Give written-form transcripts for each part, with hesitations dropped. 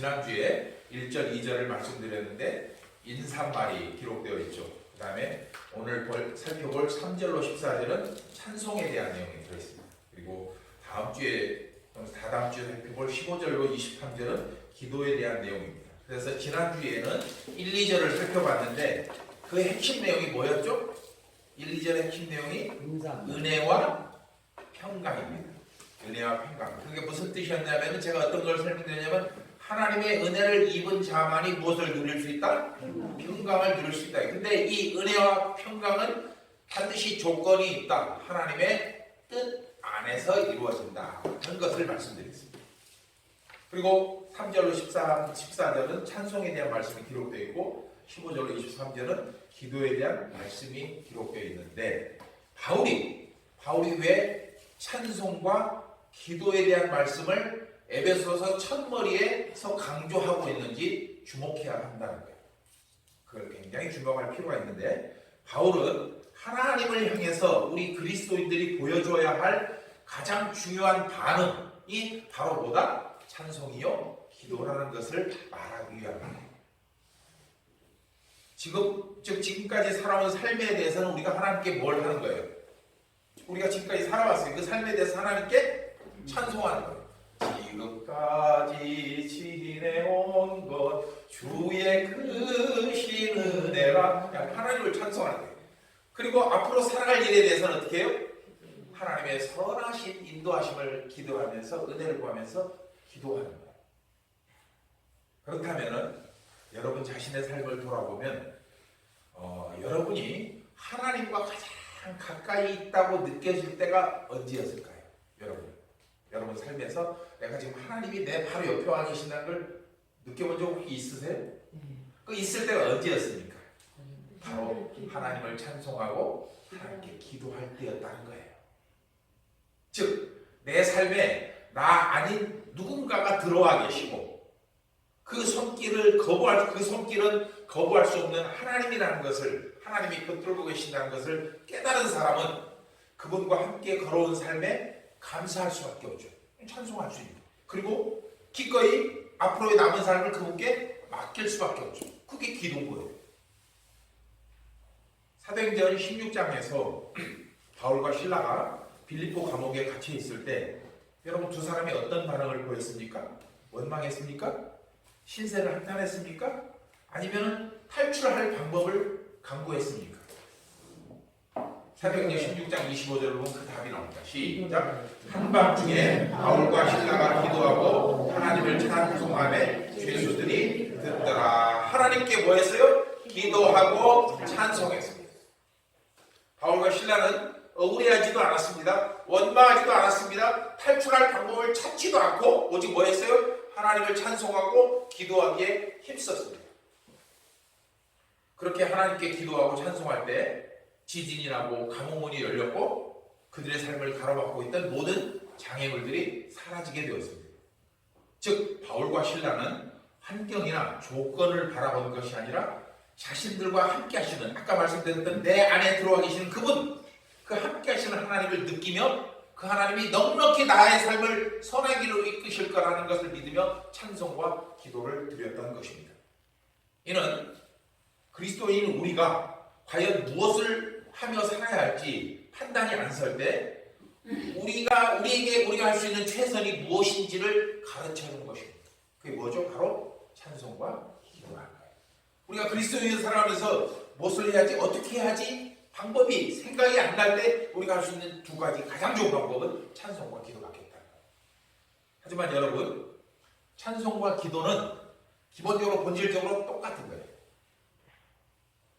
지난주에 1절, 2절을 말씀드렸는데 인사말이 기록되어 있죠. 그 다음에 오늘 살펴볼 3절로 14절은 찬송에 대한 내용이 들어있습니다. 그리고 다다음 주에 살펴볼 15절로 23절은 기도에 대한 내용입니다. 그래서 지난주에는 1, 2절을 살펴봤는데 그 핵심 내용이 뭐였죠? 1, 2절의 핵심 내용이 은혜와 평강입니다. 은혜와 평강. 그게 무슨 뜻이었냐면 제가 어떤 걸 설명드렸냐면 하나님의 은혜를 입은 자만이 무엇을 누릴 수 있다? 평강을 누릴 수 있다. 근데 이 은혜와 평강은 반드시 조건이 있다. 하나님의 뜻 안에서 이루어진다. 그런 것을 말씀드렸습니다. 그리고 3절로 14절은 찬송에 대한 말씀이 기록되어 있고 15절로 23절은 기도에 대한 말씀이 기록되어 있는데 바울이 왜 찬송과 기도에 대한 말씀을 에베소서 첫머리에서 강조하고 있는지 주목해야 한다는 거예요. 그걸 굉장히 주목할 필요가 있는데 바울은 하나님을 향해서 우리 그리스도인들이 보여줘야 할 가장 중요한 반응이 바로 뭐다? 찬송이요 기도라는 것을 말하기 위함입니다. 지금까지 살아온 삶에 대해서는 우리가 하나님께 뭘 하는 거예요? 우리가 지금까지 살아왔어요. 그 삶에 대해서 하나님께 찬송하는 거예요. 지금까지 지내온 것 주의 크신 은혜라. 하나님을 찬송하는 거예요. 그리고 앞으로 살아갈 일에 대해서는 어떻게 해요? 하나님의 선하신 인도하심을 기도하면서 은혜를 구하면서 기도하는 거예요. 그렇다면 여러분 자신의 삶을 돌아보면 여러분이 하나님과 가장 가까이 있다고 느껴질 때가 언제였을까요? 여러분 삶에서 내가 지금 하나님이 내 바로 옆에 와 계신다는 걸 느껴본 적 혹시 있으세요? 그 있을 때가 언제였습니까? 바로 하나님을 찬송하고 하나님께 기도할 때였다는 거예요. 즉 내 삶에 나 아닌 누군가가 들어와 계시고 그 손길은 거부할 수 없는 하나님이라는 것을 하나님이 붙들고 계신다는 것을 깨달은 사람은 그분과 함께 걸어온 삶에 감사할 수밖에 없죠. 찬송할 수 있는. 그리고 기꺼이 앞으로의 남은 삶을 그분께 맡길 수밖에 없죠. 그게 기도인 거예요. 사도행전 16장에서 바울과 실라가 빌립보 감옥에 갇혀 있을 때 여러분 두 사람이 어떤 반응을 보였습니까? 원망했습니까? 신세를 한탄했습니까? 아니면 탈출할 방법을 강구했습니까? 사도행전 16장 25절을 보면 그 답이 나옵니다. 시작. 한밤중에 바울과 실라가 기도하고 하나님을 찬송하며 죄수들이 듣더라. 하나님께 뭐 했어요? 기도하고 찬송했습니다. 바울과 실라는 억울해하지도 않았습니다. 원망하지도 않았습니다. 탈출할 방법을 찾지도 않고 오직 뭐 했어요? 하나님을 찬송하고 기도하기에 힘썼습니다. 그렇게 하나님께 기도하고 찬송할 때 지진이 나고 감옥문이 열렸고 그들의 삶을 가로막고 있던 모든 장애물들이 사라지게 되었습니다. 즉 바울과 실라는 환경이나 조건을 바라보는 것이 아니라 자신들과 함께 하시는 아까 말씀드렸던 내 안에 들어와 계시는 그분 그 함께 하시는 하나님을 느끼며 그 하나님이 넉넉히 나의 삶을 선한 길로 이끄실 거라는 것을 믿으며 찬송과 기도를 드렸던 것입니다. 이는 그리스도인 우리가 과연 무엇을 하며 살아야 할지 판단이 안 설 때 우리가 할 수 있는 최선이 무엇인지를 가르쳐주는 것입니다. 그게 뭐죠? 바로 찬송과 기도라는 거예요. 우리가 그리스도인으로 살아가면서 무엇을 해야지 어떻게 해야지 방법이 생각이 안 날 때 우리가 할 수 있는 두 가지 가장 좋은 방법은 찬송과 기도밖에 없다는 거예요. 하지만 여러분 찬송과 기도는 기본적으로 본질적으로 똑같은 거예요.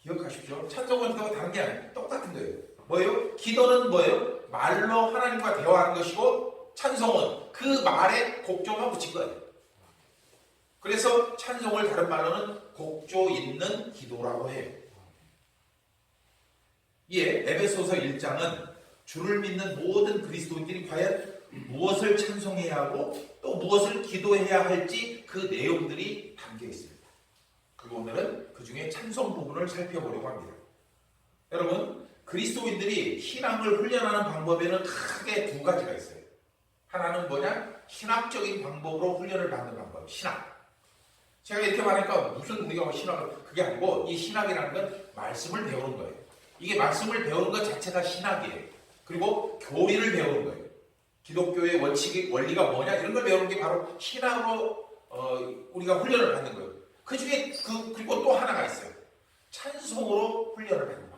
기억하십시오. 찬송과 기도가 다른 게 아니에요. 똑같은 거예요. 뭐예요? 기도는 뭐예요? 말로 하나님과 대화하는 것이고 찬송은 그 말에 곡조만 붙인 거예요. 그래서 찬송을 다른 말로는 곡조 있는 기도라고 해요. 이에 에베소서 1장은 주를 믿는 모든 그리스도인들이 과연 무엇을 찬송해야 하고 또 무엇을 기도해야 할지 그 내용들이 담겨 있습니다. 그리고 오늘은 그 중에 찬송 부분을 살펴보려고 합니다. 여러분 그리스도인들이 신앙을 훈련하는 방법에는 크게 두 가지가 있어요. 하나는 뭐냐? 신학적인 방법으로 훈련을 받는 방법, 신학. 제가 이렇게 말하니까 무슨 우리가 뭐 신학을, 그게 아니고 이 신학이라는 건 말씀을 배우는 거예요. 이게 말씀을 배우는 것 자체가 신학이에요. 그리고 교리를 배우는 거예요. 기독교의 원칙이, 원리가 뭐냐 이런 걸 배우는 게 바로 신학으로 우리가 훈련을 받는 거예요. 그 중에 그리고 또 하나가 있어요. 찬송으로 훈련을 받는 방법.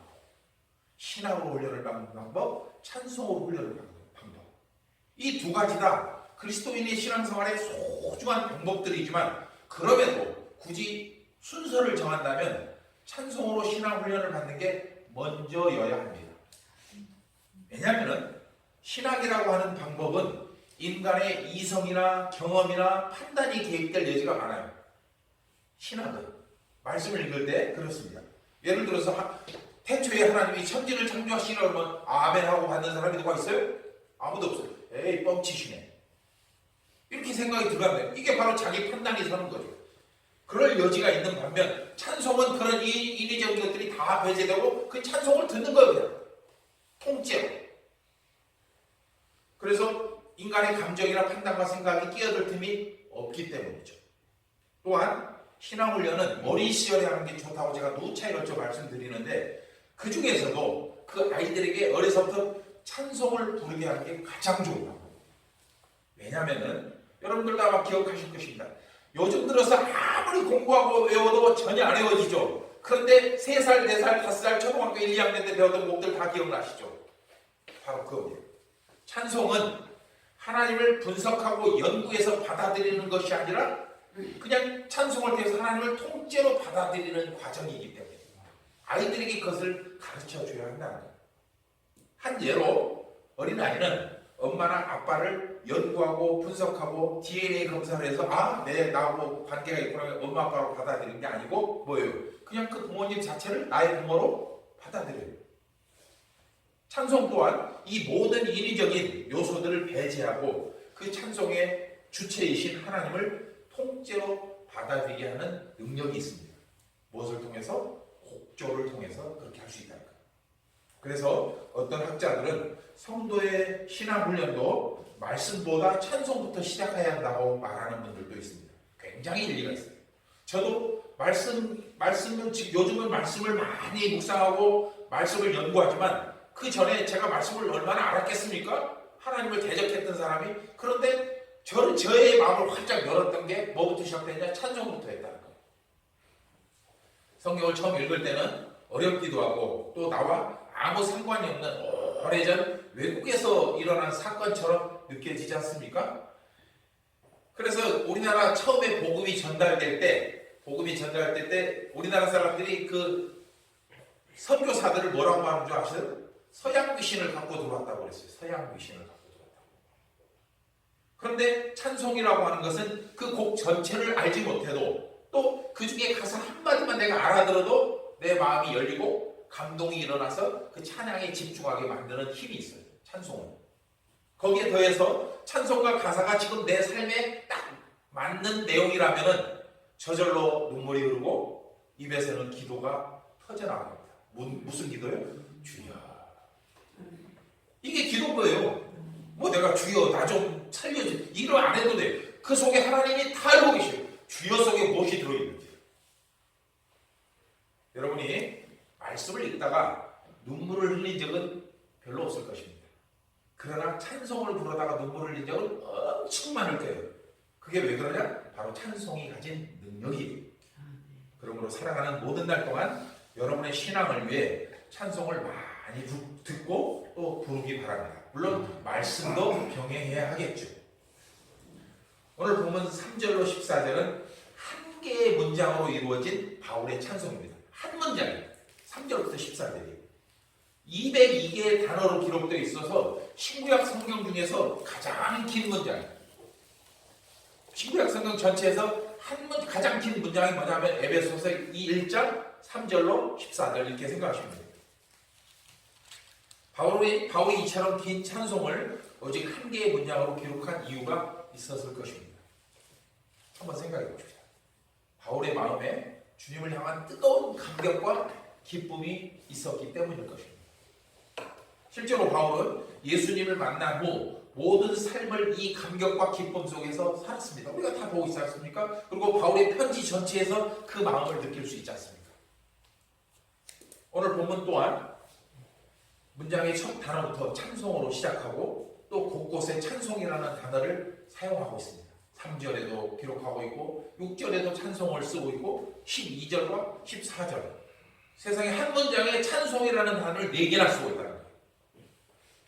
신학으로 훈련을 받는 방법, 찬송으로 훈련을 받는 방법. 이 두 가지 다 그리스도인의 신앙생활의 소중한 방법들이지만 그럼에도 굳이 순서를 정한다면 찬송으로 신앙 훈련을 받는 게 먼저여야 합니다. 왜냐하면 신학이라고 하는 방법은 인간의 이성이나 경험이나 판단이 개입될 여지가 많아요. 신학은 말씀을 읽을 때 그렇습니다. 예를 들어서 태초에 하나님이 천지를 창조하시라 그러면 아멘 하고 받는 사람이 누가 있어요? 아무도 없어요. 에이 뻥치시네. 이렇게 생각이 들어가면 이게 바로 자기 판단이 서는 거죠. 그럴 여지가 있는 반면 찬송은 그런 인위적인 것들이 다 배제되고 그 찬송을 듣는 거예요. 그냥 통째로. 그래서 인간의 감정이나 판단과 생각이 끼어들 틈이 없기 때문이죠. 또한 신앙훈련은 어린 시절에 하는 게 좋다고 제가 누차에 걸쳐 말씀드리는데 그 중에서도 그 아이들에게 어려서부터 찬송을 부르게 하는 게 가장 좋은 방법이에요. 왜냐하면은 여러분들도 아마 기억하실 것입니다. 요즘 들어서 아무리 공부하고 외워도 전혀 안 외워지죠. 그런데 3살, 4살, 5살 초등학교 1, 2학년 때 배웠던 곡들 다 기억나시죠? 바로 그거예요. 찬송은 하나님을 분석하고 연구해서 받아들이는 것이 아니라 그냥 찬송을 통해서 하나님을 통째로 받아들이는 과정이기 때문에 아이들에게 그것을 가르쳐 줘야 한다는 거예요. 한 예로 어린아이는 엄마나 아빠를 연구하고 분석하고 DNA 검사를 해서 나하고 관계가 있구나 엄마 아빠로 받아들이는 게 아니고 뭐예요? 그냥 그 부모님 자체를 나의 부모로 받아들여요. 찬송 또한 이 모든 인위적인 요소들을 배제하고 그 찬송의 주체이신 하나님을 통째로 받아들이게 하는 능력이 있습니다. 무엇을 통해서? 곡조를 통해서 그렇게 할 수 있다는 거예요. 그래서 어떤 학자들은 성도의 신앙훈련도 말씀보다 찬송부터 시작해야 한다고 말하는 분들도 있습니다. 굉장히 일리가 있어요. 저도 말씀은 요즘은 말씀을 많이 묵상하고 말씀을 연구하지만 그 전에 제가 말씀을 얼마나 알았겠습니까? 하나님을 대적했던 사람이. 그런데 저의 마음을 활짝 열었던 게 뭐부터 시작됐냐? 찬송부터 했다는 거예요. 성경을 처음 읽을 때는 어렵기도 하고 또 나와 아무 상관이 없는 오래전 외국에서 일어난 사건처럼 느껴지지 않습니까? 그래서 우리나라 처음에 복음이 전달될 때 우리나라 사람들이 그 선교사들을 뭐라고 하는 줄 아세요? 서양 귀신을 갖고 들어왔다고 그랬어요. 서양 귀신을 갖고 들어왔다고. 그런데 찬송이라고 하는 것은 그 곡 전체를 알지 못해도 또 그 중에 가사 한마디만 내가 알아들어도 내 마음이 열리고 감동이 일어나서 그 찬양에 집중하게 만드는 힘이 있어요. 찬송은. 거기에 더해서 찬송과 가사가 지금 내 삶에 딱 맞는 내용이라면은 저절로 눈물이 흐르고 입에서는 기도가 터져나갑니다. 무슨 기도요? 주여. 이게 기도인 거예요. 뭐 내가 주여 나 좀 살려줘 이거 안 해도 돼. 그 속에 하나님이 다 알고 계셔요. 주여 속에 무엇이 들어있는지. 여러분이 말씀을 읽다가 눈물을 흘린 적은 별로 없을 것입니다. 그러나 찬송을 부르다가 눈물을 흘린 적은 엄청 많을 거예요. 그게 왜 그러냐? 바로 찬송이 가진 능력이에요. 그러므로 살아가는 모든 날 동안 여러분의 신앙을 위해 찬송을 많이 듣고 또 부르기 바랍니다. 물론 말씀도 병행해야 하겠죠. 오늘 보면 3절로 14절은 한 개의 문장으로 이루어진 바울의 찬송입니다. 한 문장이에요. 3절부터 14절이에요. 202개의 단어로 기록되어 있어서 신구약 성경 중에서 가장 긴 문장이에요. 신구약 성경 전체에서 가장 긴 문장이 뭐냐면 에베소서 1장 3절로 14절 이렇게 생각하시면 돼요. 바울이 이처럼 긴 찬송을 오직 한 개의 문장으로 기록한 이유가 있었을 것입니다. 한번 생각해 봅시다. 바울의 마음에 주님을 향한 뜨거운 감격과 기쁨이 있었기 때문일 것입니다. 실제로 바울은 예수님을 만난 후 모든 삶을 이 감격과 기쁨 속에서 살았습니다. 우리가 다 보고 있지 않습니까? 그리고 바울의 편지 전체에서 그 마음을 느낄 수 있지 않습니까? 오늘 본문 또한 문장의 첫 단어부터 찬송으로 시작하고 또 곳곳에 찬송이라는 단어를 사용하고 있습니다. 3절에도 기록하고 있고 6절에도 찬송을 쓰고 있고 12절과 14절 세상에 한 문장에 찬송이라는 단어를 4개나 쓰고 있다는 거예요.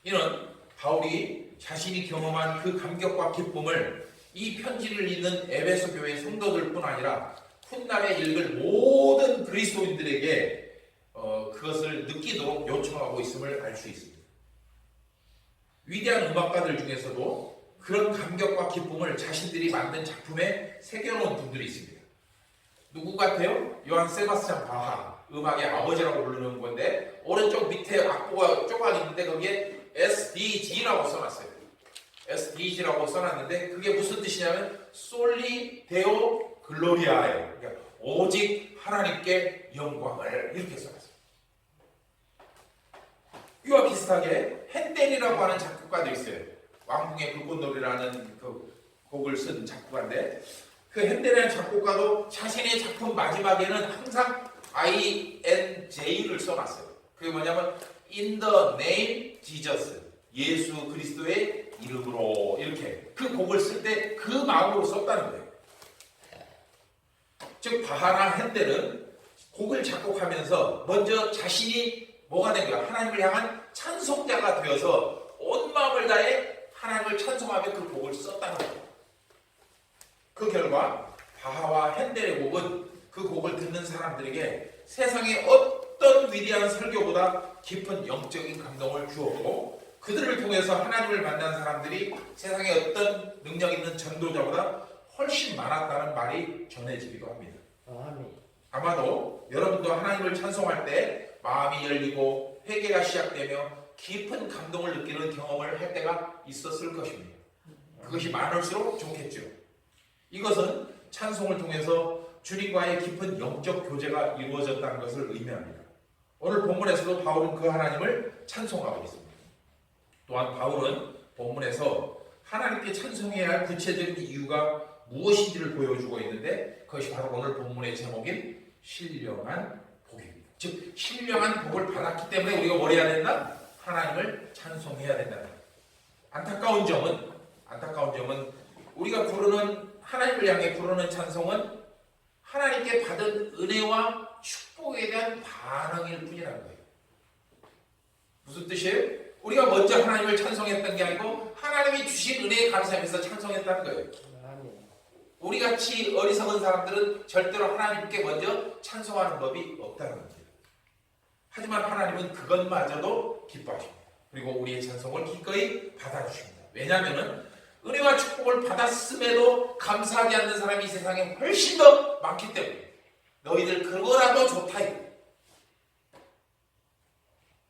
이는 바울이 자신이 경험한 그 감격과 기쁨을 이 편지를 읽는 에베소 교회 성도들뿐 아니라 훗날에 읽을 모든 그리스도인들에게 그것을 느끼도록 요청하고 있음을 알 수 있습니다. 위대한 음악가들 중에서도 그런 감격과 기쁨을 자신들이 만든 작품에 새겨놓은 분들이 있습니다. 누구 같아요? 요한 세바스찬 바하, 음악의 아버지라고 부르는 건데 오른쪽 밑에 악보가 조각 있는데 거기에 SDG라고 써놨어요. SDG라고 써놨는데 그게 무슨 뜻이냐면 솔리 데오 글로리아예요. 그러니까 오직 하나님께 영광을 이렇게 써놨어요. 이와 비슷하게 핸델이라고 하는 작곡가도 있어요. 왕궁의 불꽃놀이라는 그 곡을 쓴 작곡가인데 그 핸델이라는 작곡가도 자신의 작품 마지막에는 항상 INJ를 써놨어요. 그게 뭐냐면 In the name Jesus, 예수 그리스도의 이름으로 이렇게 그 곡을 쓸 때 그 마음으로 썼다는 거예요. 즉 바하나 핸델은 곡을 작곡하면서 먼저 자신이 뭐가 된 거야? 하나님을 향한 찬송자가 되어서 온 마음을 다해 하나님을 찬송하며 그 곡을 썼다는 거예요. 그 결과 바하와 핸델의 곡은 그 곡을 듣는 사람들에게 세상의 어떤 위대한 설교보다 깊은 영적인 감동을 주었고 그들을 통해서 하나님을 만난 사람들이 세상의 어떤 능력 있는 전도자보다 훨씬 많았다는 말이 전해지기도 합니다. 아마도 여러분도 하나님을 찬송할 때 마음이 열리고 회개가 시작되며 깊은 감동을 느끼는 경험을 할 때가 있었을 것입니다. 그것이 많을수록 좋겠죠. 이것은 찬송을 통해서 주님과의 깊은 영적 교제가 이루어졌다는 것을 의미합니다. 오늘 본문에서도 바울은 그 하나님을 찬송하고 있습니다. 또한 바울은 본문에서 하나님께 찬송해야 할 구체적인 이유가 무엇인지를 보여주고 있는데 그것이 바로 오늘 본문의 제목인 신령한 복입니다. 즉 신령한 복을 받았기 때문에 우리가 뭘 해야 된다? 하나님을 찬송해야 된다. 안타까운 점은 우리가 부르는 하나님을 향해 부르는 찬송은 하나님께 받은 은혜와 축복에 대한 반응일 뿐이라는 거예요. 무슨 뜻이에요? 우리가 먼저 하나님을 찬송했던 게 아니고 하나님이 주신 은혜에 감사하면서 찬송했다는 거예요. 우리같이 어리석은 사람들은 절대로 하나님께 먼저 찬송하는 법이 없다는 겁니다. 하지만 하나님은 그것마저도 기뻐하십니다. 그리고 우리의 찬송을 기꺼이 받아주십니다. 왜냐하면 은혜와 축복을 받았음에도 감사하지 않는 사람이 이 세상에 훨씬 더 많기 때문에 너희들 그거라도 좋다.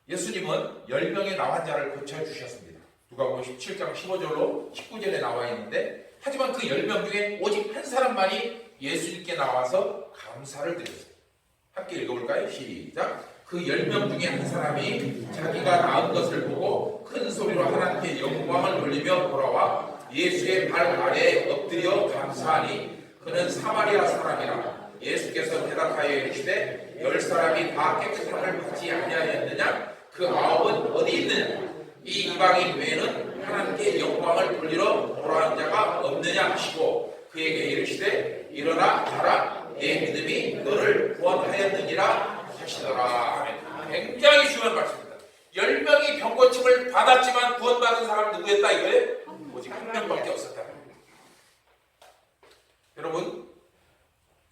예수님은 10명의 나환자를 고쳐주셨습니다. 누가복음 17장 15절로 19절에 나와 있는데 하지만 그 10명 중에 오직 한 사람만이 예수님께 나와서 감사를 드렸어요. 함께 읽어볼까요? 시작. 그 10명 중에 한 사람이 자기가 나은 것을 보고 큰 소리로 하나님께 영광을 돌리며 돌아와 예수의 발 아래에 엎드려 감사하니 그는 사마리아 사람이라. 예수께서 대답하여 이르시되 10사람이 다 깨끗함을 받지 아니하였느냐? 그 9은 어디 있느냐? 이 이방인 외에는 하나님께 영광을 돌리러 돌아온 자가 없느냐 하시고 그에게 이르시되 일어나 가라. 내 믿음이 너를 구원하였느니라 하시더라. 아멘. 굉장히 중요한 말씀입니다. 10명이 병고침을 받았지만 구원받은 사람은 누구였다 이거예요? 오직 한 명밖에 없었다.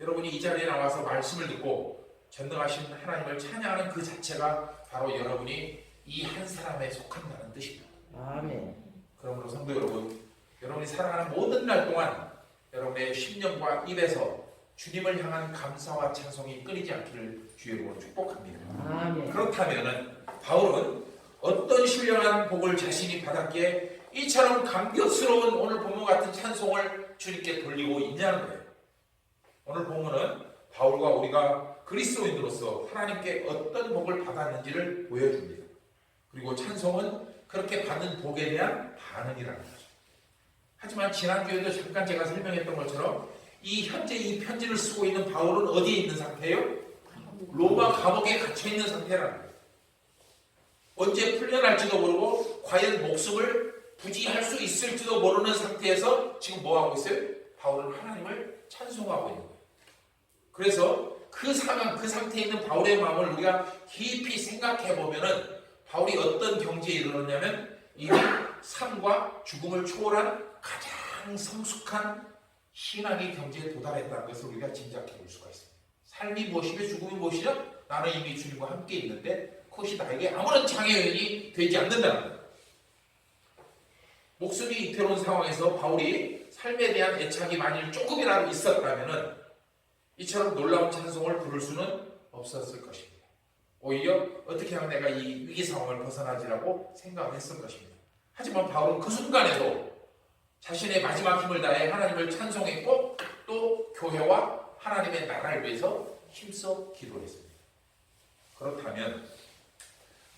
여러분이 이 자리에 나와서 말씀을 듣고 전능하신 하나님을 찬양하는 그 자체가 바로 여러분이 이 한 사람에 속한다는 뜻입니다. 아멘. 그러므로 성도 여러분, 여러분이 살아가는 모든 날 동안 여러분의 심령과 입에서 주님을 향한 감사와 찬송이 끊이지 않기를 주의 이름으로 축복합니다. 아멘. 그렇다면 바울은 어떤 신령한 복을 자신이 받았기에 이처럼 감격스러운 오늘 본문 같은 찬송을 주님께 돌리고 있냐는 거예요. 오늘 본문은 바울과 우리가 그리스도인으로서 하나님께 어떤 복을 받았는지를 보여줍니다. 그리고 찬송은 그렇게 받는 복에 대한 반응이라는 거죠. 하지만 지난주에도 잠깐 제가 설명했던 것처럼 현재 이 편지를 쓰고 있는 바울은 어디에 있는 상태예요? 로마 감옥에 갇혀 있는 상태라는 거예요. 언제 풀려날지도 모르고 과연 목숨을 부지할 수 있을지도 모르는 상태에서 지금 뭐 하고 있어요? 바울은 하나님을 찬송하고 있는 거예요. 그래서 그 상황, 그 상태에 있는 바울의 마음을 우리가 깊이 생각해 보면은 바울이 어떤 경지에 이르렀냐면 이미 삶과 죽음을 초월한 가장 성숙한 신앙의 경지에 도달했다는 것을 우리가 짐작해 볼 수가 있습니다. 삶이 무엇이며 죽음이 무엇이냐? 나는 이미 주님과 함께 있는데 그것이 나에게 아무런 장애인이 되지 않는다는 거예요. 목숨이 위태로운 상황에서 바울이 삶에 대한 애착이 만일 조금이라도 있었다면 이처럼 놀라운 찬송을 부를 수는 없었을 것입니다. 오히려 어떻게 하면 내가 이 위기 상황을 벗어나지라고 생각을 했을 것입니다. 하지만 바울은 그 순간에도 자신의 마지막 힘을 다해 하나님을 찬송했고 또 교회와 하나님의 나라를 위해서 힘써 기도했습니다. 그렇다면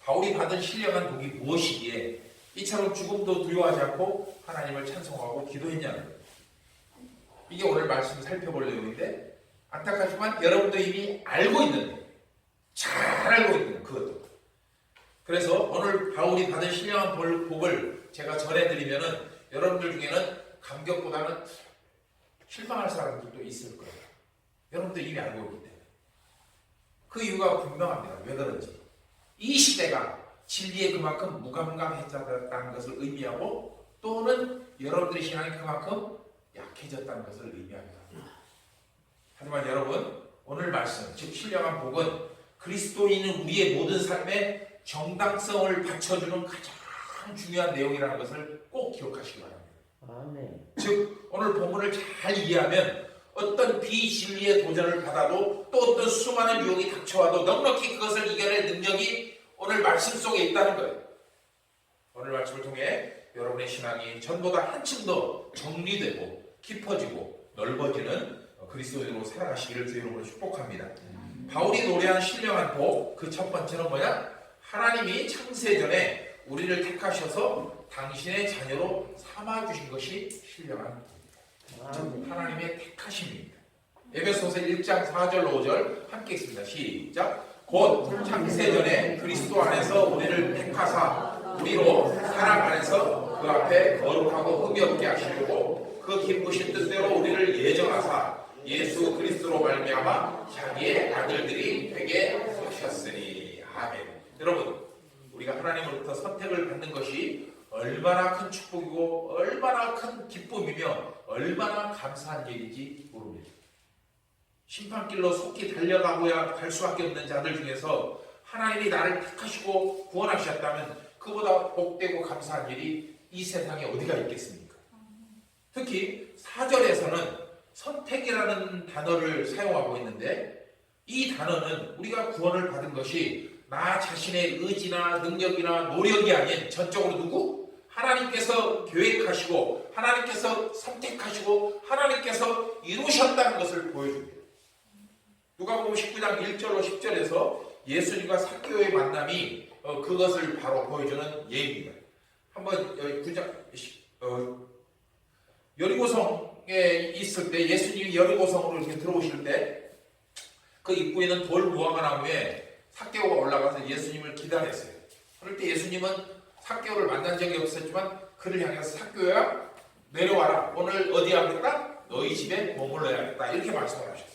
바울이 받은 신령한 복이 무엇이기에 이처럼 죽음도 두려워하지 않고 하나님을 찬송하고 기도했냐는 거예요. 이게 오늘 말씀 살펴볼 내용인데 안타깝지만 여러분도 이미 알고 있는데 잘 알고 있는 그것도. 그래서 오늘 바울이 받은 신령한 복을 제가 전해드리면은 여러분들 중에는 감격보다는 실망할 사람들도 있을 거예요. 여러분들 이미 알고 있기 때문에. 그 이유가 분명합니다. 왜 그런지. 이 시대가 진리에 그만큼 무감감해졌다는 것을 의미하고 또는 여러분들의 신앙이 그만큼 약해졌다는 것을 의미합니다. 하지만 여러분 오늘 말씀 즉 신령한 복은 그리스도인은 우리의 모든 삶에 정당성을 받쳐주는 가장 중요한 내용이라는 것을 꼭 기억하시기 바랍니다. 아멘. 즉 오늘 본문을 잘 이해하면 어떤 비진리의 도전을 받아도 또 어떤 수많은 유혹이 닥쳐와도 넉넉히 그것을 이겨낼 능력이 오늘 말씀 속에 있다는 거예요. 오늘 말씀을 통해 여러분의 신앙이 전보다 한층 더 정리되고 깊어지고 넓어지는 그리스도인으로 살아가시기를 주 이름으로 축복합니다. 바울이 노래한 신령한 복, 그 첫 번째는 뭐냐? 하나님이 창세전에 우리를 택하셔서 당신의 자녀로 삼아주신 것이 신령한 복입니다. 하나님의 택하심입니다. 에베소서 1장 4절 5절 함께 읽습니다. 시작. 곧 창세전에 그리스도 안에서 우리를 택하사 우리로 사랑 안에서 그 앞에 거룩하고 흠이 없게 하시려고 그 기쁘신 뜻대로 우리를 예정하사 예수 그리스도로 말미암아 자기의 아들들이 되게 하셨으니. 아멘. 여러분 우리가 하나님으로부터 선택을 받는 것이 얼마나 큰 축복이고 얼마나 큰 기쁨이며 얼마나 감사한 일인지 모릅니다. 심판길로 속히 달려가고야 갈 수밖에 없는 자들 중에서 하나님이 나를 택하시고 구원하셨다면 그보다 복되고 감사한 일이 이 세상에 어디가 있겠습니까? 특히 4절에서는 선택이라는 단어를 사용하고 있는데 이 단어는 우리가 구원을 받은 것이 나 자신의 의지나 능력이나 노력이 아닌 전적으로 누구? 하나님께서 계획하시고 하나님께서 선택하시고 하나님께서 이루셨다는 것을 보여줍니다. 누가복음 19장 1절로 10절에서 예수님과 삭개오의 만남이 그것을 바로 보여주는 예입니다. 한번 9장 여리고성에 있을 때 예수님이 여리고성으로 이렇게 들어오실 때 그 입구에는 돌 무화과 나무에 삭개오가 올라가서 예수님을 기다렸어요. 그럴 때 예수님은 삭개오를 만난 적이 없었지만 그를 향해서 삭개오야 내려와라. 오늘 어디 하겠다? 너희 집에 머물러야겠다. 이렇게 말씀을 하셨어요.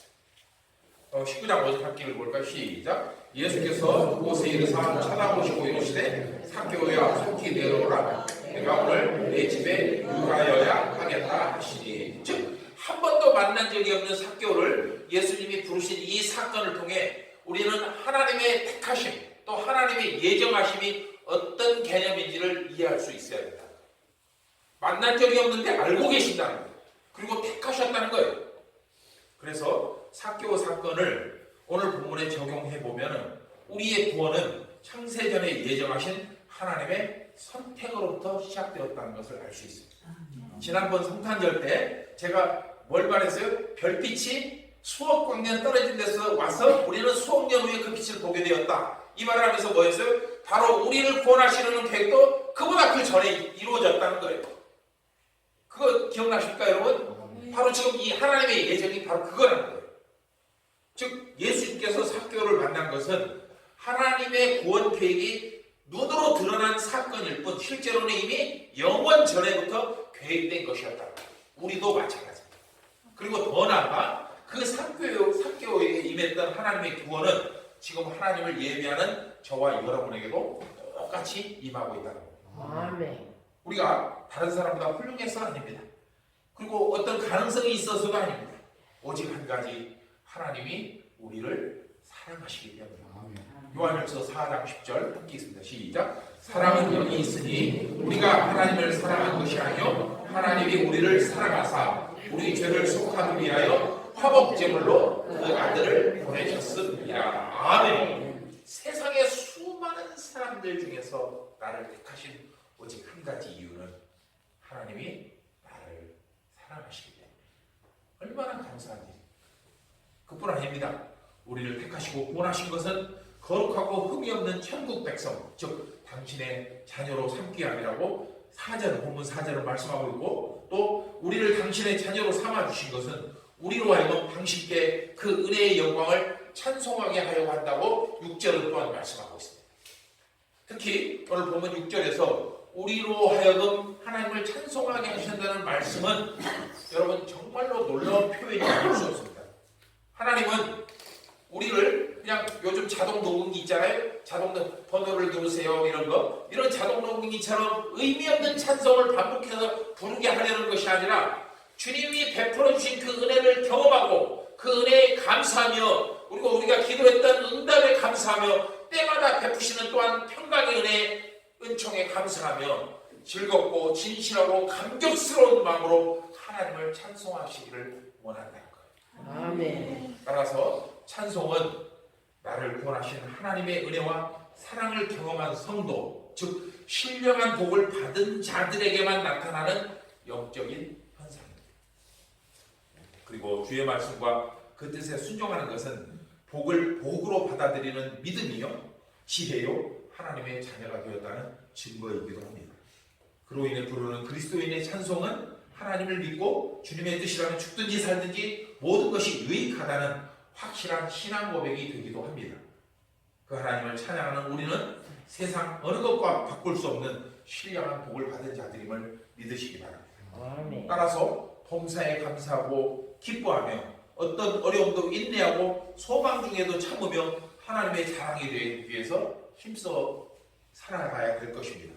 19장 5절 함께 읽어볼까요? 시작. 예수께서 그곳에 이르사 쳐다보시고 이르시되 삭개오야 속히 내려오라. 내가 오늘 내 집에 유하여야 하겠다 하시니. 즉 한 번도 만난 적이 없는 삭개오를 예수님이 부르신 이 사건을 통해 우리는 하나님의 택하심 또 하나님의 예정하심이 어떤 개념인지를 이해할 수 있어야 된다. 만난 적이 없는데 알고 계신다는 거예요. 그리고 택하셨다는 거예요. 그래서 삭개오 사건을 오늘 본문에 적용해 보면 우리의 구원은 창세전에 예정하신 하나님의 선택으로부터 시작되었다는 것을 알 수 있습니다. 지난번 성탄절 때 제가 뭘 말했어요? 별빛이 수억 광년 떨어진 데서 와서 우리는 수억 년 후에 그 빛을 보게 되었다. 이 말을 하면서 뭐였어요? 바로 우리를 구원하시려는 계획도 그보다 그 전에 이루어졌다는 거예요. 그거 기억나십니까 여러분? 바로 지금 이 하나님의 예정이 바로 그거라는 거예요. 즉 예수님께서 삭개오를 만난 것은 하나님의 구원 계획이 눈으로 드러난 사건일 뿐 실제로는 이미 영원 전에부터 계획된 것이었다. 우리도 마찬가지입니다. 그리고 더 나아가 그 삭개오에게 임했던 하나님의 구원은 지금 하나님을 예배하는 저와 여러분에게도 똑같이 임하고 있다는 겁니다. 아멘. 우리가 다른 사람보다 훌륭해서 아닙니다. 그리고 어떤 가능성이 있어서도 아닙니다. 오직 한 가지, 하나님이 우리를 사랑하시기 때문입니다. 요한일서 4장 10절 함께 읽습니다. 시작. 사랑은 여기 있으니 우리가 하나님을 사랑한 것이 아니요 하나님이 우리를 사랑하사 우리 죄를 속하기 위하여 화목제물로 그 아들을 보내셨습니다. 아멘. 세상의 수많은 사람들 중에서 나를 택하신 오직 한 가지 이유는 하나님이 나를 사랑하시기 때문에. 얼마나 감사한 일입니까? 그뿐 아닙니다. 우리를 택하시고 구원하신 것은 거룩하고 흠이 없는 천국 백성, 즉 당신의 자녀로 삼기 함이라고 본문 4절을 말씀하고 있고, 또 우리를 당신의 자녀로 삼아주신 것은 우리로 하여금 당신께 그 은혜의 영광을 찬송하게 하려고 한다고 6절은 또한 말씀하고 있습니다. 특히 오늘 본문 6절에서 우리로 하여금 하나님을 찬송하게 하신다는 말씀은 여러분 정말로 놀라운 표현이 아닐 수 없습니다. 하나님은 우리를 그냥 요즘 자동 녹음기 있잖아요. 자동 번호를 누르세요 이런 자동 녹음기처럼 의미 없는 찬송을 반복해서 부르게 하려는 것이 아니라 주님이 베풀어 주신 그 은혜를 경험하고 그 은혜에 감사하며, 그리고 우리가 기도했던 응답에 감사하며 때마다 베푸시는 또한 평강의 은혜 은총에 감사하며 즐겁고 진실하고 감격스러운 마음으로 하나님을 찬송하시기를 원한다는 거예요. 아멘. 따라서 찬송은 나를 구원하신 하나님의 은혜와 사랑을 경험한 성도, 즉 신령한 복을 받은 자들에게만 나타나는 영적인 현상입니다. 그리고 주의 말씀과 그 뜻에 순종하는 것은 복을 복으로 받아들이는 믿음이요, 지혜요, 하나님의 자녀가 되었다는 증거이기도 합니다. 그로 인해 부르는 그리스도인의 찬송은 하나님을 믿고 주님의 뜻이라면 죽든지 살든지 모든 것이 유익하다는 확실한 신앙 고백이 되기도 합니다. 그 하나님을 찬양하는 우리는 세상 어느 것과 바꿀 수 없는 신령한 복을 받은 자들임을 믿으시기 바랍니다. 아멘. 따라서 범사에 감사하고 기뻐하며 어떤 어려움도 인내하고 소망 중에도 참으며 하나님의 자랑이 되기 위해서 힘써 살아가야 될 것입니다.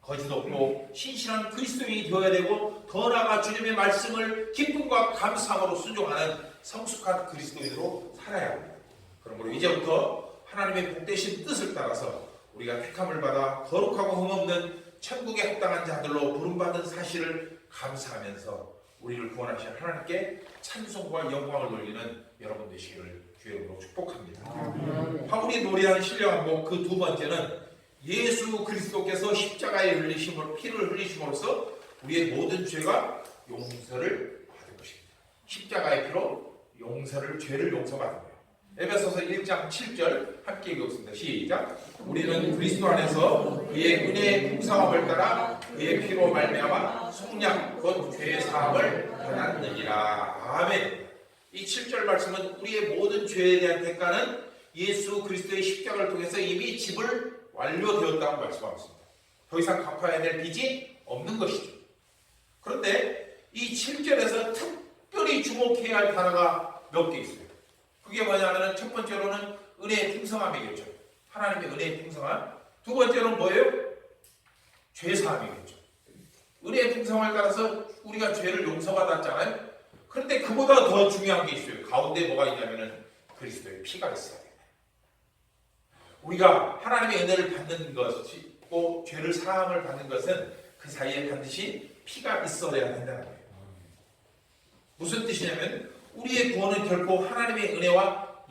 거짓 없고 신실한 그리스도인이 되어야 되고, 더 나아가 주님의 말씀을 기쁨과 감사함으로 순종하는 성숙한 그리스도인으로 살아야 합니다. 그러므로 이제부터 하나님의 복되신 뜻을 따라서 우리가 택함을 받아 거룩하고 흠없는 천국에 합당한 자들로 부름받은 사실을 감사하면서 우리를 구원하신 하나님께 찬송과 영광을 돌리는 여러분 되시기를 주의 이름으로 축복합니다. 아멘. 바울이 노래한 신령한 복 그 두 번째는 예수 그리스도께서 십자가에 피를 흘리심으로써 우리의 모든 죄가 용서를 받은 것입니다. 십자가의 피로 죄를 용서받은 거예요. 에베소서 1장 7절 함께 읽겠습니다. 시작. 우리는 그리스도 안에서 그의 은혜의 풍성함을 따라 그의 피로 말미암아 속량 곧 죄의 사함을 받았느니라. 아멘. 이 7절 말씀은 우리의 모든 죄에 대한 대가는 예수 그리스도의 십자가를 통해서 이미 지불 완료되었다고 말씀하고 있습니다. 더 이상 갚아야 될 빚이 없는 것이죠. 그런데 이 7절에서 특별히 주목해야 할 단어가 몇 개 있어요. 그게 뭐냐면 첫 번째로는 은혜의 풍성함이겠죠. 하나님의 은혜의 풍성함. 두 번째로는 뭐예요? 죄사함이겠죠. 은혜의 풍성함을 따라서 우리가 죄를 용서받았잖아요. 그런데 그보다 더 중요한 게 있어요. 가운데 뭐가 있냐면은 그리스도의 피가 있어야 돼요. 우리가 하나님의 은혜를 받는 것이고 죄를 사함을 받는 것은 그 사이에 반드시 피가 있어야 된다는 거예요. 무슨 뜻이냐면 우리의 구원은 결코 하나님의 은혜와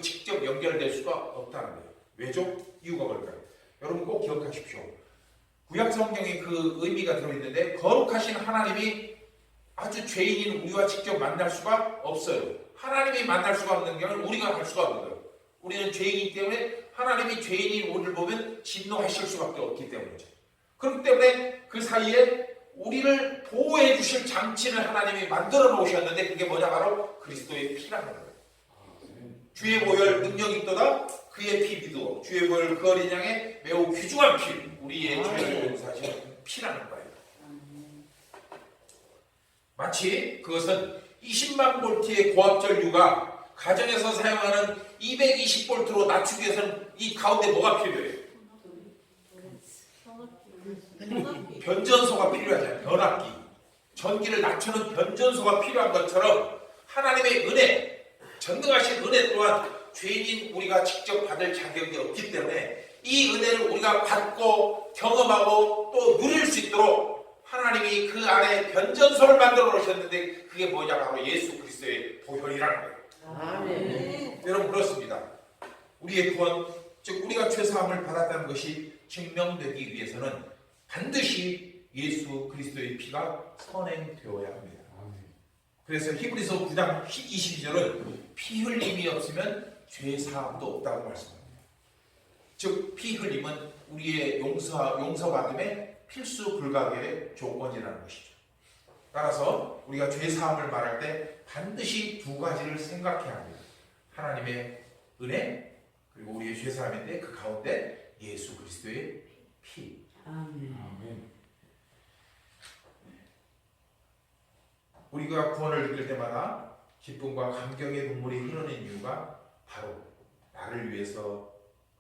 직접 연결될 수가 없다는 거예요. 왜죠? 이유가 뭘까요? 여러분 꼭 기억하십시오. 구약 성경에 그 의미가 들어있는데, 거룩하신 하나님이 아주 죄인인 우리와 직접 만날 수가 없어요. 하나님이 만날 수가 없는 게 아니라 우리가 갈 수가 없는 거예요. 우리는 죄인이기 때문에 하나님이 죄인이 우리를 보면 진노하실 수밖에 없기 때문이죠. 그렇기 때문에 그 사이에 우리를 보호해 주실 장치를 하나님이 만들어 놓으셨는데 그게 뭐냐? 바로 그리스도의 피라는 거예요. 주의 보혈 능력이 있도다 그의 피 믿어. 주의 보혈 그 어린 양의 매우 귀중한 피, 우리의 죄를 용서하시는 피라는 거예요. 마치 그것은 20만 볼트의 고압 전류가 가정에서 사용하는 220볼트로 낮추기 위해서는 이 가운데 뭐가 필요해요? 변전소가 필요하잖아요. 변압기. 전기를 낮추는 변전소가 필요한 것처럼 하나님의 은혜, 전능하신 은혜 또한 죄인인 우리가 직접 받을 자격이 없기 때문에 이 은혜를 우리가 받고 경험하고 또 누릴 수 있도록 하나님이 그 안에 변전소를 만들어 놓으셨는데 그게 뭐냐? 바로 예수 그리스도의 보혈이라는 거예요. 아멘. 여러분 그렇습니다. 우리의 구원, 즉 우리가 죄사함을 받았다는 것이 증명되기 위해서는 반드시 예수 그리스도의 피가 선행되어야 합니다. 그래서 히브리서 9장 22절은 피 흘림이 없으면 죄사함도 없다고 말씀합니다. 즉 피 흘림은 우리의 용서받음의 필수 불가결의 조건이라는 것이죠. 따라서 우리가 죄사함을 말할 때 반드시 두 가지를 생각해야 합니다. 하나님의 은혜 그리고 우리의 죄사함인데 그 가운데 예수 그리스도의 피. 아멘. 우리가 구원을 느낄 때마다 기쁨과 감격의 눈물이 흐르는 이유가 바로 나를 위해서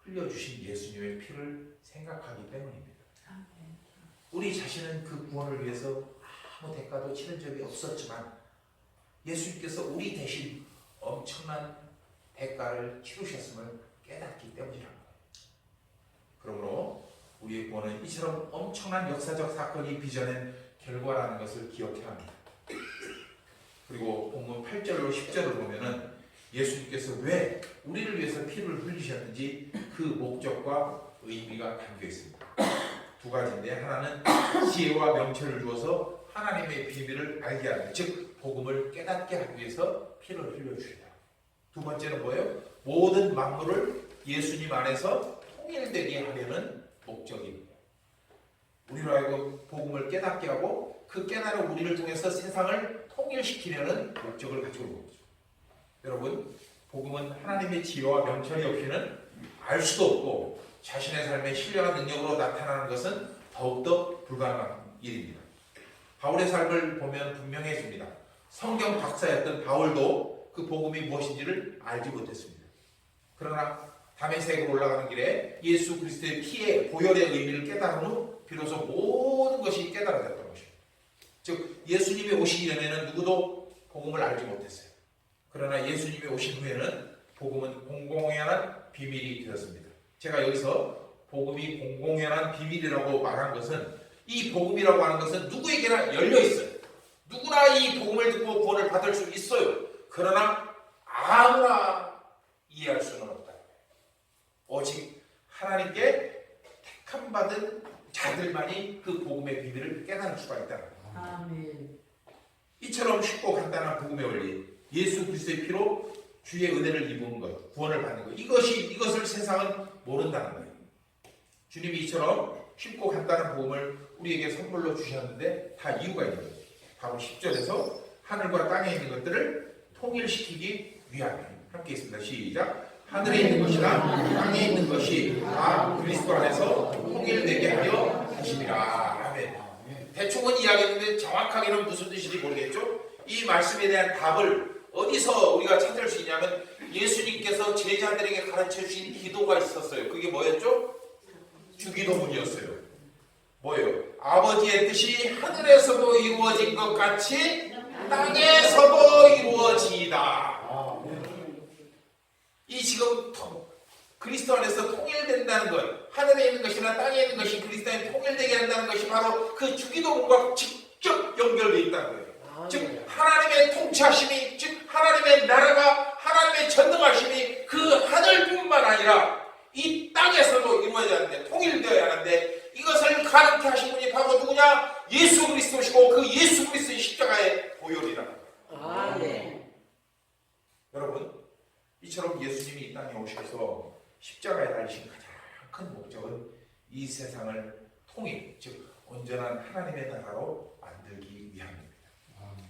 흘려주신 예수님의 피를 생각하기 때문입니다. 우리 자신은 그 구원을 위해서 아무 대가도 치른 적이 없었지만 예수님께서 우리 대신 엄청난 대가를 치르셨음을 깨닫기 때문이라는 거예요. 그러므로 우리의 구원은 이처럼 엄청난 역사적 사건이 빚어낸 결과라는 것을 기억해야 합니다. 그리고 본문 8절로 10절을 보면은 예수님께서 왜 우리를 위해서 피를 흘리셨는지 그 목적과 의미가 담겨 있습니다. 두 가지인데 하나는 지혜와 명철을 주어서 하나님의 비밀을 알게 하는, 즉 복음을 깨닫게 하기 위해서 피를 흘려주신다. 두 번째는 뭐예요? 모든 만물을 예수님 안에서 통일되게 하려는 목적입니다. 우리로 하여금 복음을 깨닫게 하고 그 깨달은 우리를 통해서 세상을 통일시키려는 목적을 가지고 있는 거죠. 여러분, 복음은 하나님의 지혜와 명철이 없이는 알 수도 없고 자신의 삶의 신뢰와 능력으로 나타나는 것은 더욱더 불가능한 일입니다. 바울의 삶을 보면 분명해집니다. 성경 박사였던 바울도 그 복음이 무엇인지를 알지 못했습니다. 그러나 다메섹으로 올라가는 길에 예수 그리스도의 피의 보혈의 의미를 깨달은 후 비로소 모든 것이 깨달아졌던 것입니다. 즉 예수님이 오시기 전에는 누구도 복음을 알지 못했어요. 그러나 예수님이 오신 후에는 복음은 공공연한 비밀이 되었습니다. 제가 여기서 복음이 공공연한 비밀이라고 말한 것은 이 복음이라고 하는 것은 누구에게나 열려 있어요. 누구나 이 복음을 듣고 구원을 받을 수 있어요. 그러나 아무나 이해할 수는 없다. 오직 하나님께 택함받은 자들만이 그 복음의 비밀을 깨달을 수가 있다는 거예요. 아멘. 이처럼 쉽고 간단한 복음의 원리, 예수 그리스도의 피로 주의 은혜를 입은 것, 구원을 받는 것, 이것을 세상은 모른다는 거예요. 주님이 이처럼 쉽고 간단한 복음을 우리에게 선물로 주셨는데 다 이유가 있는 거예요. 바로 10절에서 하늘과 땅에 있는 것들을 통일시키기 위함에. 함께 있습니다. 시작. 하늘에 있는 것이나 땅에 있는 것이 다 그리스도 안에서 통일되게 하려 하심이라. 아멘. 대충은 이야기했는데 정확하게는 무슨 뜻인지 모르겠죠? 이 말씀에 대한 답을 어디서 우리가 찾을 수 있냐면 예수님께서 제자들에게 가르쳐 주신 기도가 있었어요. 그게 뭐였죠? 주기도문이었어요. 뭐예요? 아버지의 뜻이 하늘에서도 이루어진 것 같이 땅에서도 이루어지이다. 이 지금 그리스도 안에서 통일된다는 것, 하늘에 있는 것이나 땅에 있는 것이 그리스도 안에 통일되게 한다는 것이 바로 그 주기도문과 직접 연결되어 있다는 거예요. 즉 하나님의 통치하심이, 즉 하나님의 나라가, 하나님의 전능하심이 그 하늘뿐만 아니라 이 땅에서도 이루어져야 하는데, 통일되어야 하는데, 이것을 가능케 하신 분이 바로 누구냐? 예수 그리스도시고 그 예수 그리스도의 십자가의 보혈이라는 거예요. 아멘. 오셔서 십자가에 달리신 가장 큰 목적은 이 세상을 통일, 즉 온전한 하나님의 나라로 만들기 위함입니다.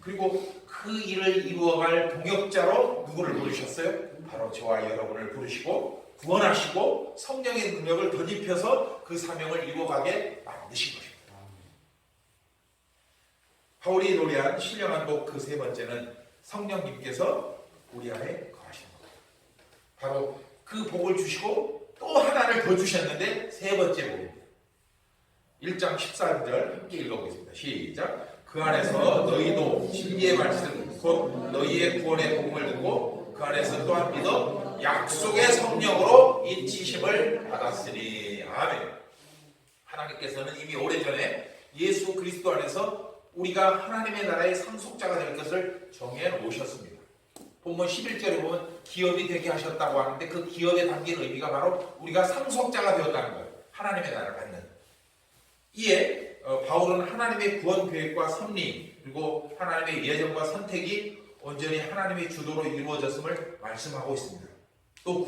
그리고 그 일을 이루어갈 동역자로 누구를 부르셨어요? 바로 저와 여러분을 부르시고 구원하시고 성령의 능력을 덧입혀서 그 사명을 이루어가게 만드신 것입니다. 바울이 노래한 신령한 곡 그 세 번째는 성령님께서 우리 안에 거하시는 겁니다. 바로 그 복을 주시고 또 하나를 더 주셨는데 세 번째 복입니다. 1장 14절 함께 읽어보겠습니다. 시작. 그 안에서 너희도 진리의 말씀 곧 너희의 구원의 복음을 듣고 그 안에서 또한 믿어 약속의 성령으로 인치심을 받았으니. 아멘. 하나님께서는 이미 오래전에 예수 그리스도 안에서 우리가 하나님의 나라의 상속자가 될 것을 정해 놓으셨습니다. 본문 11절에 보면 기업이 되게 하셨다고 하는데 그 기업에 담긴 의미가 바로 우리가 상속자가 되었다는 거예요. 하나님의 나라를 받는. 이에 바울은 하나님의 구원 계획과 섭리 그리고 하나님의 예정과 선택이 온전히 하나님의 주도로 이루어졌음을 말씀하고 있습니다. 또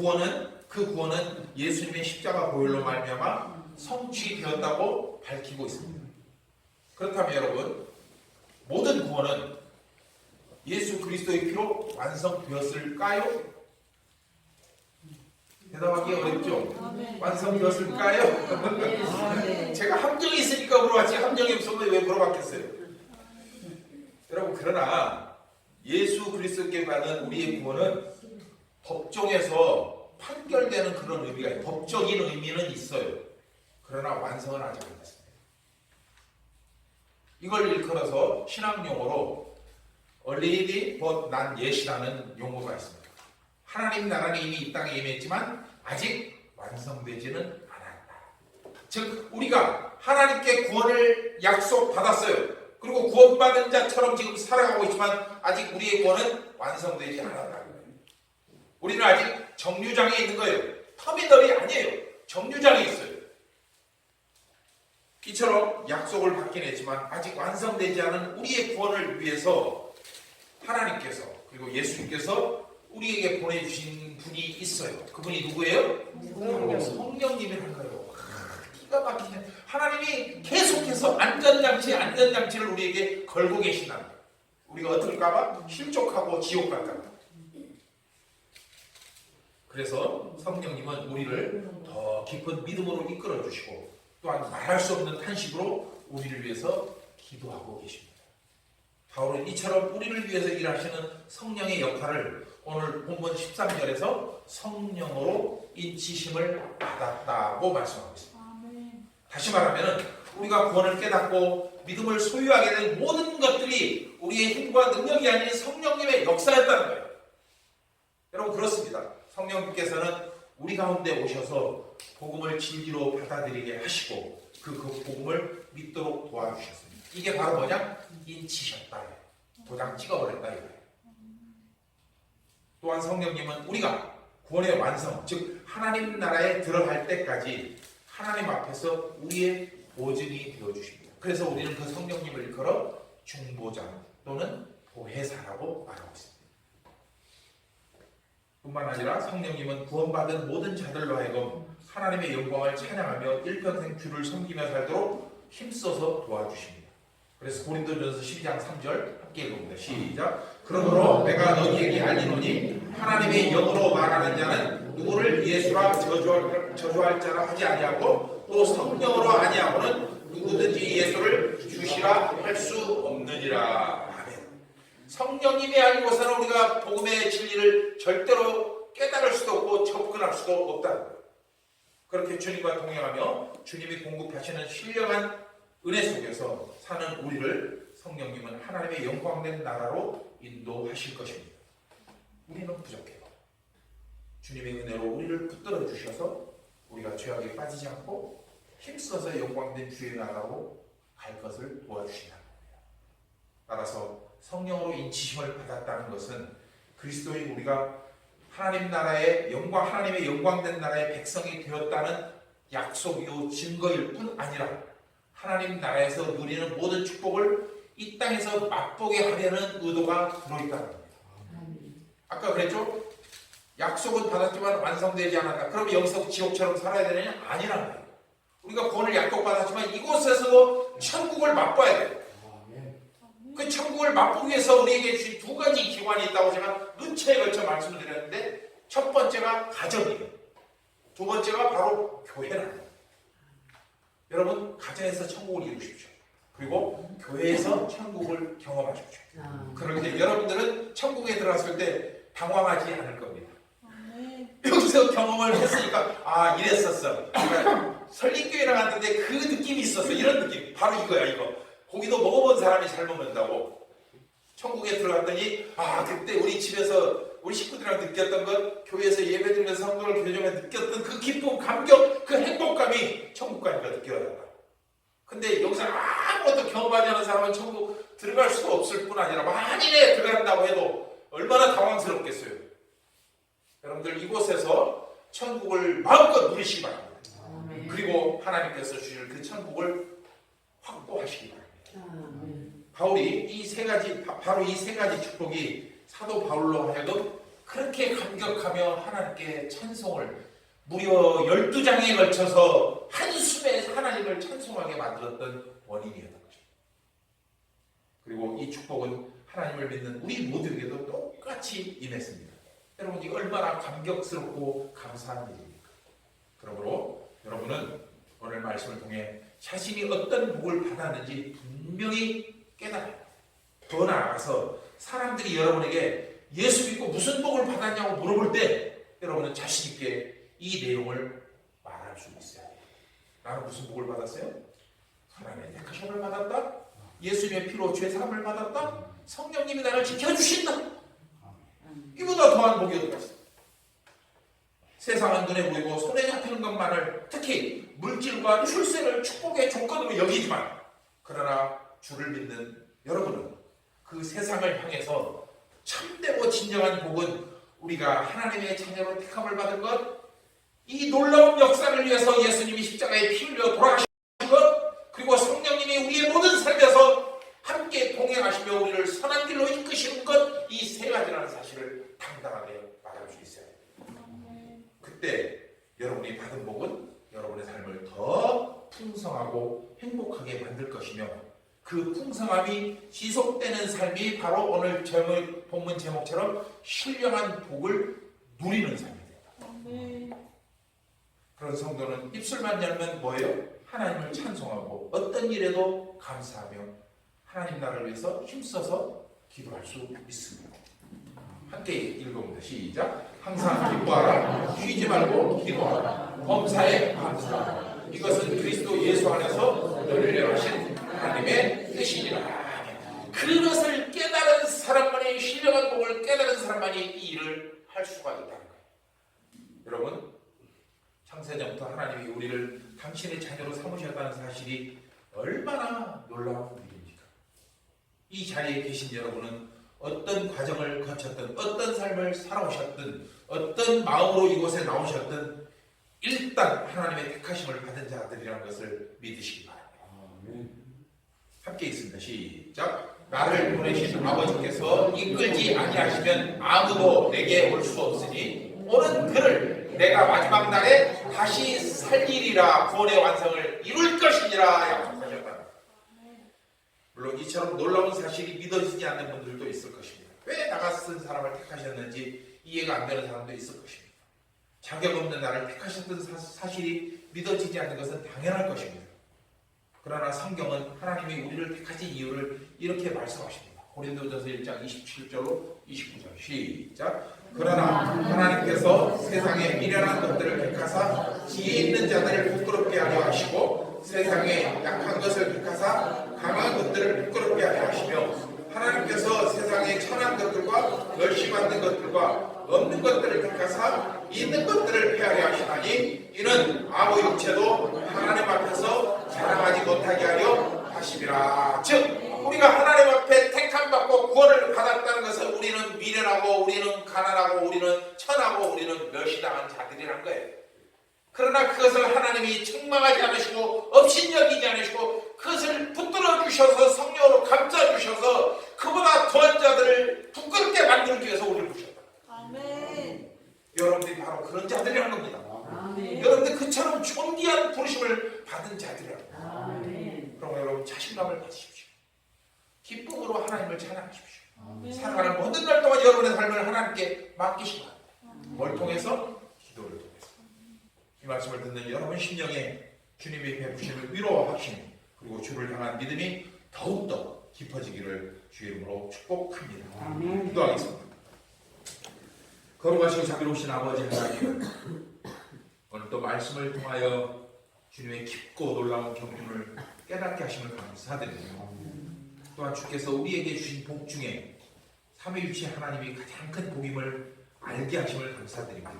그 구원은 예수님의 십자가 보혈로 말미암아 성취되었다고 밝히고 있습니다. 그렇다면 여러분, 모든 구원은 예수 그리스도의 피로 완성되었을까요? 대답하기 어렵죠? 완성되었을까요? 제가 함정이 있으니까 물어봤지 함정이 없으면 왜 물어봤겠어요? 여러분, 그러나 예수 그리스도께 받은 우리의 구원은 법정에서 판결되는 그런 의미가 있어요. 법적인 의미는 있어요. 그러나 완성은 아직 안 됐습니다. 이걸 일컬어서 신학용어로 already but not yet이라는 용어가 있습니다. 하나님 나라는 이미 이 땅에 임했지만 아직 완성되지는 않았다. 즉 우리가 하나님께 구원을 약속받았어요. 그리고 구원받은 자처럼 지금 살아가고 있지만 아직 우리의 구원은 완성되지 않았다는 거예요. 우리는 아직 정류장에 있는 거예요. 터미널이 아니에요. 정류장에 있어요. 이처럼 약속을 받긴 했지만 아직 완성되지 않은 우리의 구원을 위해서 하나님께서 그리고 예수님께서 우리에게 보내주신 분이 있어요. 그분이 누구예요? 성령님이라는 거예요. 기가 막히네. 하나님이 계속해서 안전장치를 우리에게 걸고 계신다는 거예요. 우리가 어떨까봐 실족하고 지옥 갈까봐. 그래서 성령님은 우리를 더 깊은 믿음으로 이끌어 주시고 또한 말할 수 없는 탄식으로 우리를 위해서 기도하고 계십니다. 바울은 이처럼 우리를 위해서 일하시는 성령의 역할을 오늘 본문 13절에서 성령으로 인치심을 받았다고 말씀하고 있습니다. 다시 말하면 우리가 구원을 깨닫고 믿음을 소유하게 된 모든 것들이 우리의 힘과 능력이 아닌 성령님의 역사였다는 거예요. 여러분, 그렇습니다. 성령님께서는 우리 가운데 오셔서 복음을 진리로 받아들이게 하시고 그 복음을 믿도록 도와주셨습니다. 이게 바로 뭐냐? 인치셨다. 도장 찍어버렸다 이거예요. 또한 성령님은 우리가 구원의 완성, 즉 하나님 나라에 들어갈 때까지 하나님 앞에서 우리의 보증이 되어주십니다. 그래서 우리는 그 성령님을 일컬어 중보자 또는 보혜사라고 말하고 있습니다. 뿐만 아니라 성령님은 구원받은 모든 자들로 하여금 하나님의 영광을 찬양하며 일평생 주를 섬기며 살도록 힘써서 도와주십니다. 그래서 고린도전서 12장 3절 함께 읽어봅니다. 시작. 그러므로 내가 너희에게 알리노니 하나님의 영으로 말하는 자는 누구를 예수라 저주할 자라 하지 아니하고 또 성령으로 아니하고는 누구든지 예수를 주시라 할 수 없느니라. 성령님이 아니고서는 우리가 복음의 진리를 절대로 깨달을 수도 없고 접근할 수도 없다는 거예요. 그렇게 주님과 동행하며 주님이 공급하시는 신령한 은혜 속에서 사는 우리를 성령님은 하나님의 영광된 나라로 인도하실 것입니다. 우리는 부족해요. 주님의 은혜로 우리를 붙들어 주셔서 우리가 죄악에 빠지지 않고 힘써서 영광된 주의 나라로 갈 것을 도와주신다는 겁니다. 따라서 성령으로 인치심을 받았다는 것은 그리스도인 우리가 하나님 나라의 영광, 하나님의 영광된 나라의 백성이 되었다는 약속이요 증거일 뿐 아니라 하나님 나라에서 누리는 모든 축복을 이 땅에서 맛보게 하려는 의도가 들어있다는 겁니다. 아까 그랬죠? 약속은 받았지만 완성되지 않았다. 그럼 여기서 지옥처럼 살아야 되느냐? 아니란 거예요. 우리가 구원을 약속받았지만 이곳에서도 천국을 맛봐야 돼요. 그 천국을 맛보기 위해서 우리에게 주신 두 가지 기관이 있다고 제가 눈차에 걸쳐 말씀을 드렸는데, 첫 번째가 가정이에요. 두 번째가 바로 교회라는 거예요. 여러분, 가정에서 천국을 이루십시오. 그리고 교회에서 천국을 경험하십시오. 그런데 여러분들은 천국에 들어갔을 때 당황하지 않을 겁니다. 여기서 경험을 했으니까 이랬었어. 그러니까 설립교회 나갔는데 그 느낌이 있었어. 이런 느낌. 바로 이거야, 이거. 고기도 먹어본 사람이 잘 먹는다고. 천국에 들어갔더니 그때 우리 집에서 우리 식구들이랑 느꼈던 것, 교회에서 예배드리면서 성도를 교정에 느꼈던 그 기쁨, 감격, 그 행복감이 천국 가니까 느껴졌다. 근데 여기서 아무것도 경험하지 않은 사람은 천국 들어갈 수 없을 뿐 아니라 만일에 들어간다고 해도 얼마나 당황스럽겠어요. 여러분들, 이곳에서 천국을 마음껏 누리시기 바랍니다. 그리고 하나님께서 주실 그 천국을 확보하시기 바랍니다. 바울이 바로 이 세 가지 축복이 사도 바울로 하여금 그렇게 감격하며 하나님께 찬송을 무려 12장에 걸쳐서 한숨에 하나님을 찬송하게 만들었던 원인이었던 것입니다. 그리고 이 축복은 하나님을 믿는 우리 모두에게도 똑같이 임했습니다. 여러분, 이게 얼마나 감격스럽고 감사한 일입니까? 그러므로 여러분은 오늘 말씀을 통해 자신이 어떤 복을 받았는지 분명히 깨달아요. 더 나아가서 사람들이 여러분에게 예수 믿고 무슨 복을 받았냐고 물어볼 때 여러분은 자신 있게 이 내용을 말할 수 있어야 돼요. 나는 무슨 복을 받았어요? 하나님의 택하심을 받았다. 예수님의 피로 죄사함을 받았다. 성령님이 나를 지켜주신다. 이보다 더한 복이 어디가 있어? 세상은 눈에 보이고 손에 잡히는 것만을, 특히 물질과 출세를 축복의 조건으로 여기지만, 그러나 주를 믿는 여러분은 그 세상을 향해서 참되고 진정한 복은 우리가 하나님의 자녀로 택함을 받은 것, 이 놀라운 역사를 위해서 예수님이 십자가에 피 흘려 돌아가신 것, 그리고 성령님이 우리의 모든 삶에서 함께 동행하시며 우리를 선한 길로 이끄시는 것, 이 세 가지라는 사실을 당당하게 말할 수 있어요. 그때 여러분이 받은 복은 여러분의 삶을 더 풍성하고 행복하게 만들 것이며, 그 풍성함이 지속되는 삶이 바로 오늘 본문 제목처럼 신령한 복을 누리는 삶입니다. 그런 성도는 입술만 열면 뭐예요? 하나님을 찬송하고 어떤 일에도 감사하며 하나님 나라를 위해서 힘써서 기도할 수 있습니다. 함께 읽어봅니다. 시작. 항상 기뻐하라. 쉬지 말고 기도하라. 범사에 감사하라. 이것은 그리스도 예수 안에서 너를 위하신 하나님의 뜻이니라. 그것을 깨달은 사람만이, 신령한 복을 깨달은 사람만이 이 일을 할 수가 있다는 거예요. 여러분, 창세전부터 하나님이 우리를 당신의 자녀로 삼으셨다는 사실이 얼마나 놀라운 일입니까? 이 자리에 계신 여러분은 어떤 과정을 거쳤든, 어떤 삶을 살아오셨든, 어떤 마음으로 이곳에 나오셨든 일단 하나님의 택하심을 받은 자들이라는 것을 믿으시기 바랍니다. 함께 있습니다. 시작. 나를 보내신 아버지께서 이끌지 아니하시면 아무도 내게 올 수 없으니 오는 그를 내가 마지막 날에 다시 살리리라. 구원의 완성을 이룰 것이니라 약속하셨다. 물론 이처럼 놀라운 사실이 믿어지지 않는 분들도 있을 것입니다. 왜 나 같은 사람을 택하셨는지 이해가 안 되는 사람도 있을 것입니다. 자격 없는 나를 택하셨던 사실이 믿어지지 않는 것은 당연할 것입니다. 그러나 성경은 하나님이 우리를 택하신 이유를 이렇게 말씀하십니다. 고린도전서 1장 27절로 29절 시작. 그러나 하나님께서 세상에 미련한 것들을 택하사 지혜 있는 자들을 부끄럽게 하려 하시고 세상에 약한 것을 택하사 강한 것들을 부끄럽게 하려 하시며 하나님께서 세상에 천한 것들과 멸시받는 것들과 없는 것들을 택하사 있는 것들을 폐하려 하시나니 이는 아무 육체도 하나님 앞에서 자랑하지 못하게 하려 하심이라. 즉 우리가 하나님 앞에 택함받고 구원을 받았다는 것은 우리는 미련하고 우리는 가난하고 우리는 천하고 우리는 멸시당한 자들이란 거예요. 그러나 그것을 하나님이 책망하지 않으시고 업신여기지 않으시고 그것을 붙들어 주셔서 성령으로 감싸 주셔서 그보다 더한 자들을 부끄럽게 만들기 위해서 우리를 부셨다. 아멘. 그런 자들이라는 겁니다. 아멘. 여러분들 그처럼 존귀한 부르심을 받은 자들이라고. 아멘. 그럼 여러분 자신감을 가지십시오. 기쁨으로 하나님을 찬양하십시오. 아멘. 살아가는 모든 날 동안 여러분의 삶을 하나님께 맡기시기 바랍니다. 뭘 통해서? 기도를 통해서. 이 말씀을 듣는 여러분 심령에 주님이 베푸시는 위로와 확신 그리고 주를 향한 믿음이 더욱더 깊어지기를 주의 이름으로 축복합니다. 아멘. 기도하겠습니다. 거룩하시고 자비로우신 아버지 하나님, 오늘 또 말씀을 통하여 주님의 깊고 놀라운 경륜을 깨닫게 하심을 감사드립니다. 또한 주께서 우리에게 주신 복 중에 삼위일체 하나님이 가장 큰 복임을 알게 하심을 감사드립니다.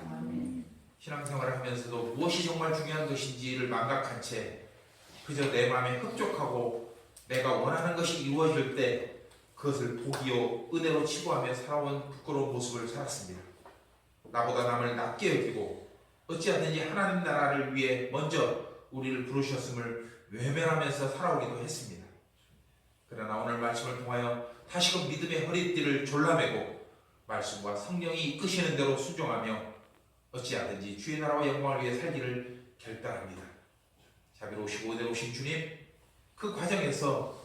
신앙생활을 하면서도 무엇이 정말 중요한 것인지를 망각한 채 그저 내 마음에 흡족하고 내가 원하는 것이 이루어질 때 그것을 복이요 은혜로 치부하며 살아온 부끄러운 모습을 살았습니다. 나보다 남을 낮게 여기고 어찌하든지 하나님 나라를 위해 먼저 우리를 부르셨음을 외면하면서 살아오기도 했습니다. 그러나 오늘 말씀을 통하여 다시금 믿음의 허리띠를 졸라매고 말씀과 성령이 이끄시는 대로 순종하며 어찌하든지 주의 나라와 영광을 위해 살기를 결단합니다. 자비로우시고 은혜로우신 주님, 그 과정에서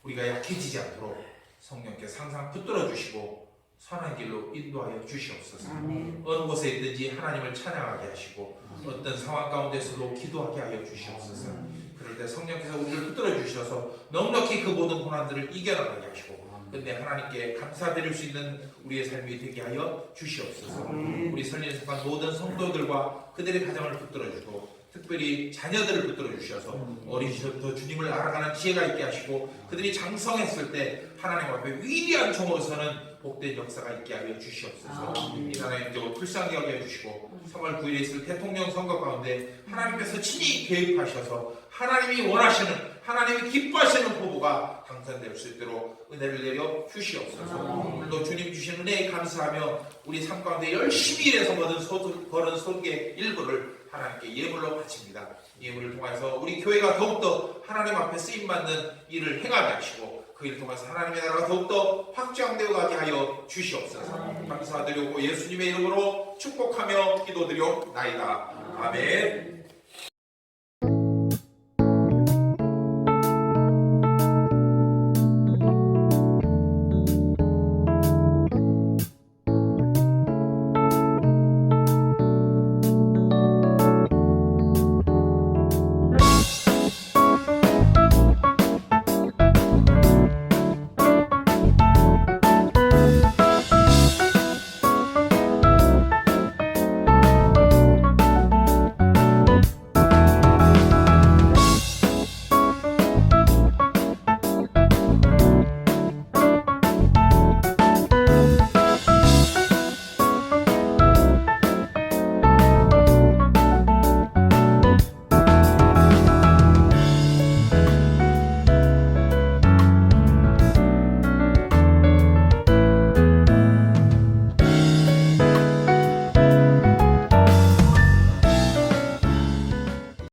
우리가 약해지지 않도록 성령께서 항상 붙들어 주시고 선한 길로 인도하여 주시옵소서. 아멘. 어느 곳에 있든지 하나님을 찬양하게 하시고 어떤 상황 가운데서도 기도하게 하여 주시옵소서. 그럴 때 성령께서 우리를 붙들어 주셔서 넉넉히 그 모든 고난들을 이겨나가게 하시고 근데 하나님께 감사드릴 수 있는 우리의 삶이 되게 하여 주시옵소서. 우리 설리는 속한 모든 성도들과 그들의 가정을 붙들어 주고 특별히 자녀들을 붙들어 주셔서 어린 시절부터 주님을 알아가는 지혜가 있게 하시고 그들이 장성했을 때 하나님 앞에 위대한 종으로서는 복된 역사가 있게 하여 주시옵소서. 이 나라의 인적으로 불쌍하게 하여 주시고 3월 9일에 있을 대통령 선거 가운데 하나님께서 친히 개입하셔서 하나님이 원하시는 하나님이 기뻐하시는 후보가 당선될 수 있도록 은혜를 내려 주시옵소서. 오늘도 주님 주신 은혜에 감사하며 우리 삶 가운데 열심히 일해서 버는 소득의 일부를 하나님께 예물로 바칩니다. 예물을 통해서 우리 교회가 더욱더 하나님 앞에 쓰임받는 일을 행하게 하시고 그 일을 통해서 하나님의 나라가 더욱더 확장되어 가게 하여 주시옵소서. 감사드리고 예수님의 이름으로 축복하며 기도드리옵나이다. 아멘.